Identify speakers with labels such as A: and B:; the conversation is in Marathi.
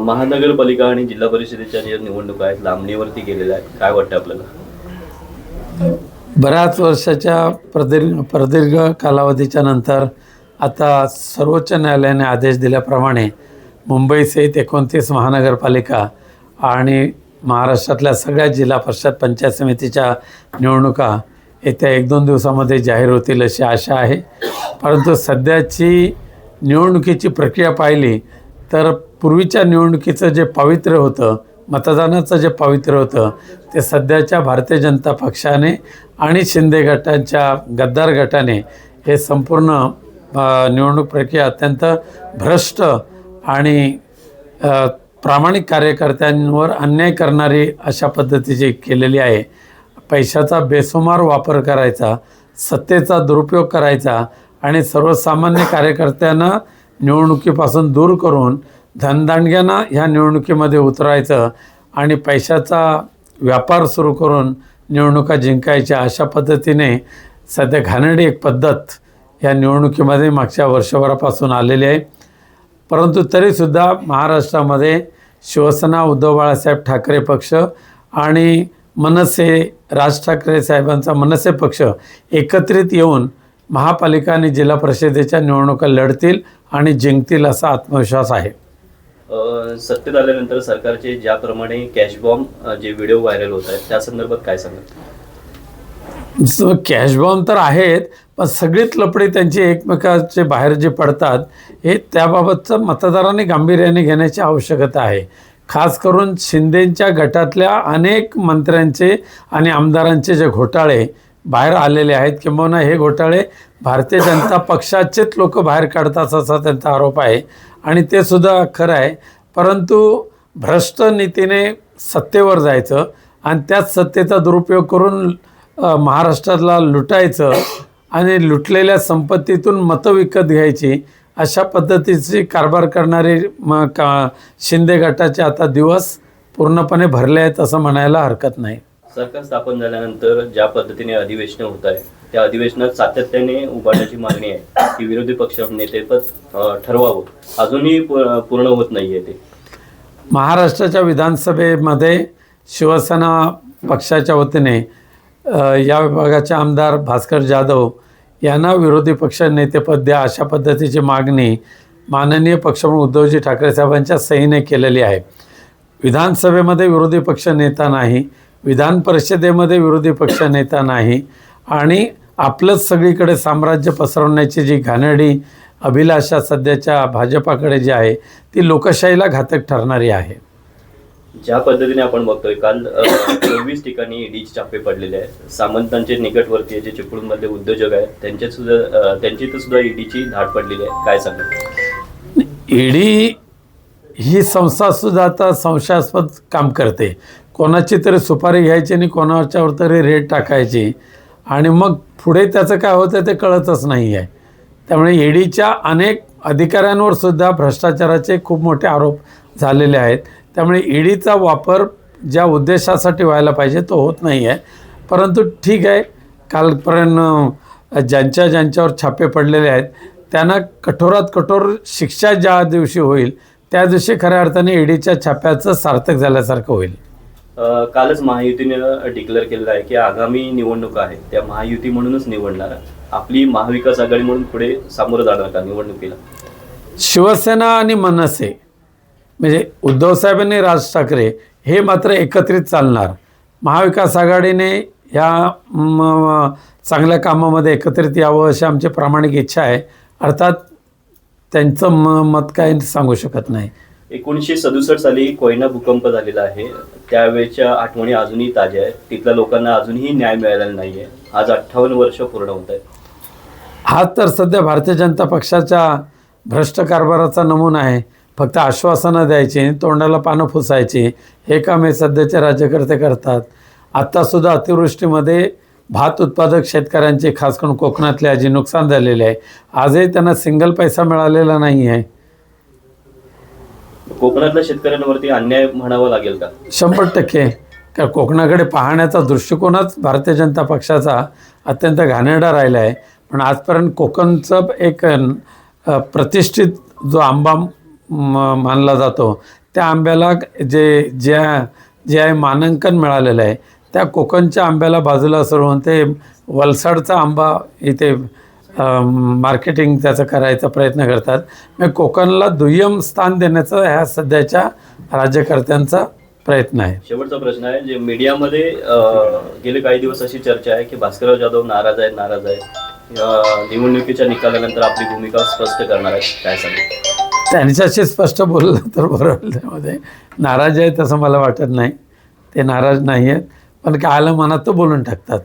A: महानगरपालिका आणि जिल्हा परिषदेच्या ज्या निवडणुका आहेत लांबणीवरती गेलेल्या आहेत, काय वाटतं आपल्याला?
B: बऱ्याच वर्षाच्या प्रदीर्घ कालावधीच्या नंतर आता सर्वोच्च न्यायालयाने आदेश दिल्याप्रमाणे मुंबईसहित 29 महानगरपालिका आणि महाराष्ट्रातल्या सगळ्या जिल्हा परिषद पंचायत समितीच्या निवडणुका येत्या 1-2 दिवसामध्ये जाहीर होतील अशी आशा आहे. परंतु सध्याची निवडणुकीची प्रक्रिया पाहिली तर पूर्वीच्या निवडणुकीचं जे पावित्र्य होतं, मतदानाचं जे पावित्र्य होतं, ते सध्याच्या भारतीय जनता पक्षाने आणि शिंदे गटाच्या गद्दार गटाने हे संपूर्ण निवडणूक प्रक्रिया अत्यंत भ्रष्ट आणि प्रामाणिक कार्यकर्त्यांवर अन्याय करणारी अशा पद्धतीची केलेली आहे. पैशाचा बेसुमार वापर करायचा, सत्तेचा दुरुपयोग करायचा आणि सर्वसामान्य कार्यकर्त्यांना निवडणुकीपासून दूर करून धनदांडग्यांना ह्या निवडणुकीमध्ये उतरायचं आणि पैशाचा व्यापार सुरू करून निवडणुका जिंकायच्या, अशा पद्धतीने सध्या घाणेरडी एक पद्धत ह्या निवडणुकीमध्ये मागच्या वर्षभरापासून आलेली आहे. परंतु तरीसुद्धा महाराष्ट्रामध्ये शिवसेना, उद्धव बाळासाहेब ठाकरे पक्ष आणि मनसे, राज ठाकरे साहेबांचा मनसे पक्ष एकत्रित येऊन महापालिका आणि जिल्हा परिषदेच्या निवडणुका लढतील आणि जिंकतील असा आत्मविश्वास आहे.
A: सत्तेत आल्यानंतर सरकारचे ज्याप्रमाणे कॅश बॉम्ब जे व्हिडिओ व्हायरल होत आहेत त्या संदर्भात काय सांगाल?
B: कॅश बॉम्ब तर आहेत, पण सगळीच लफडी त्यांची एकमेकाचे बाहेर जे पडतात हे त्याबाबतचं मतदारांनी गांभीर्याने घेण्याची आवश्यकता आहे. खास करून शिंदेंच्या गटातल्या अनेक मंत्र्यांचे आणि आमदारांचे जे घोटाळे बाहेर आलेले आहेत, किंबहुना हे घोटाळे भारतीय जनता पक्षाचेच लोक बाहेर काढतात असा त्यांचा आरोप आहे आणि ते सुद्धा खरं आहे. परंतु भ्रष्ट नीतीने सत्तेवर जायचं आणि त्याच सत्तेचा दुरुपयोग करून महाराष्ट्राला लुटायचं आणि लुटलेल्या संपत्तीतून मतं विकत घ्यायची, अशा पद्धतीची कारभार करणारे शिंदे गटाचे आता दिवस पूर्णपणे भरले आहेत असं म्हणायला हरकत नाही.
A: सरकार स्थापन झाल्यानंतर ज्या पद्धतीने अधिवेशन होत आहे त्या अधिवेशनात सातत्याने उभारण्याची मागणी आहे की विरोधी पक्ष नेतेपद ठरवावं, अजूनही पूर्ण होत नाहीये. ते
B: महाराष्ट्राच्या विधानसभेमध्ये शिवसेना पक्षाच्या वतीने या विभागाचे आमदार भास्कर जाधव यांना विरोधी पक्ष नेतेपद द्या अशा पद्धतीची मागणी माननीय पक्षप्रमुख उद्धवजी ठाकरे साहेबांच्या सहीने केलेली आहे. विधानसभेमध्ये विरोधी पक्ष नेता नाही, विधान परिषदेमध्ये विरोधी पक्ष नेता नाही आणि आपलंच सगळीकडे साम्राज्य पसरवण्याची जी घाणेरडी अभिलाषा सध्याच्या भाजपाकडे जी आहे ती लोकशाहीला घातक ठरणारी आहे.
A: ज्या पद्धतीने आपण बघतोय काल 24 ठिकाणी ईडीचे छापे पडलेले आहेत. सामंतांचे निकटवर्तीय जे चिपळूणमधले उद्योजक आहेत त्यांची सुद्धा ईडीची धाड पडलेली आहे, काय सांगतात?
B: ईडी ही संस्था सुद्धा आता संशयास्पद काम करते. कोणाची तरी सुपारी घ्यायची आणि कोणाच्यावर तरी रेट टाकायची आणि मग पुढे त्याचं काय होतं ते कळतच नाही आहे. त्यामुळे ईडीच्या अनेक अधिकाऱ्यांवर सुद्धा भ्रष्टाचाराचे खूप मोठे आरोप झालेले आहेत. त्यामुळे ईडीचा वापर ज्या उद्देशासाठी व्हायला पाहिजे तो होत नाही आहे. परंतु ठीक आहे, कालपर्यंत ज्यांच्यावर छापे पडलेले आहेत त्यांना कठोरात कठोर शिक्षा ज्या दिवशी होईल त्या दिवशी खऱ्या अर्थाने ईडीच्या छाप्याचं सार्थक झाल्यासारखं होईल.
A: कालच महायुतीने डिक्लेअर केलेलं आहे की आगामी निवडणुका आहेत त्या महायुती म्हणूनच निवडणार. आपली महाविकास आघाडी म्हणून पुढे सामोरं जाणार का निवडणुकीला?
B: शिवसेना आणि मनसे म्हणजे उद्धवसाहेब आणि राज ठाकरे हे मात्र एकत्रित चालणार. महाविकास आघाडीने ह्या चांगल्या कामामध्ये एकत्रित यावं अशी आमची प्रामाणिक इच्छा आहे. अर्थात त्यांचं मत काय सांगू शकत नाही.
A: 1967 साली कोयना भूकंप झालेला आहे, त्यावेळेच्या आठवणी अजूनही ताज्या आहेत. तिथल्या लोकांना अजूनही न्याय मिळालेला नाही आहे. आज 58 वर्ष पूर्ण होत आहेत.
B: हा तर सध्या भारतीय जनता पक्षाच्या भ्रष्ट कारभाराचा नमुना आहे. फक्त आश्वासनं द्यायची, तोंडाला पानं फुसायची, हे काम हे सध्याचे राज्यकर्ते करतात. आत्तासुद्धा अतिवृष्टीमध्ये भात उत्पादक शेतकऱ्यांचे खास करून कोकणातले जे नुकसान झालेले आहे, आजही त्यांना सिंगल पैसा मिळालेला नाही आहे.
A: कोकणातल्या शेतकऱ्यांवरती अन्याय म्हणावा लागेल का?
B: 100%. कारण कोकणाकडे पाहण्याचा दृष्टिकोनच भारतीय जनता पक्षाचा अत्यंत घाणेरडा राहिला आहे. पण आजपर्यंत कोकणचं एक प्रतिष्ठित जो आंबा मानला जातो त्या आंब्याला जे मानांकन मिळालेलं आहे त्या कोकणच्या आंब्याला बाजूला सोडून ते वलसाडचा आंबा इथे मार्केटिंग त्याचं करायचा प्रयत्न करतात. मग कोकणला दुय्यम स्थान देण्याचा ह्या सध्याच्या राज्यकर्त्यांचा प्रयत्न आहे.
A: शेवटचा प्रश्न आहे, जे मीडियामध्ये गेले काही दिवस अशी चर्चा आहे की भास्करराव जाधव नाराज आहे. निवडणुकीच्या निकालानंतर आपली भूमिका स्पष्ट करणार आहे, काय सांगेल?
B: त्यांच्याशी स्पष्ट बोललं तर बरं होईल. त्यामध्ये नाराज आहेत असं मला वाटत नाही. ते नाराज नाही आहेत, पण काय आलं मनात तो बोलून टाकतात.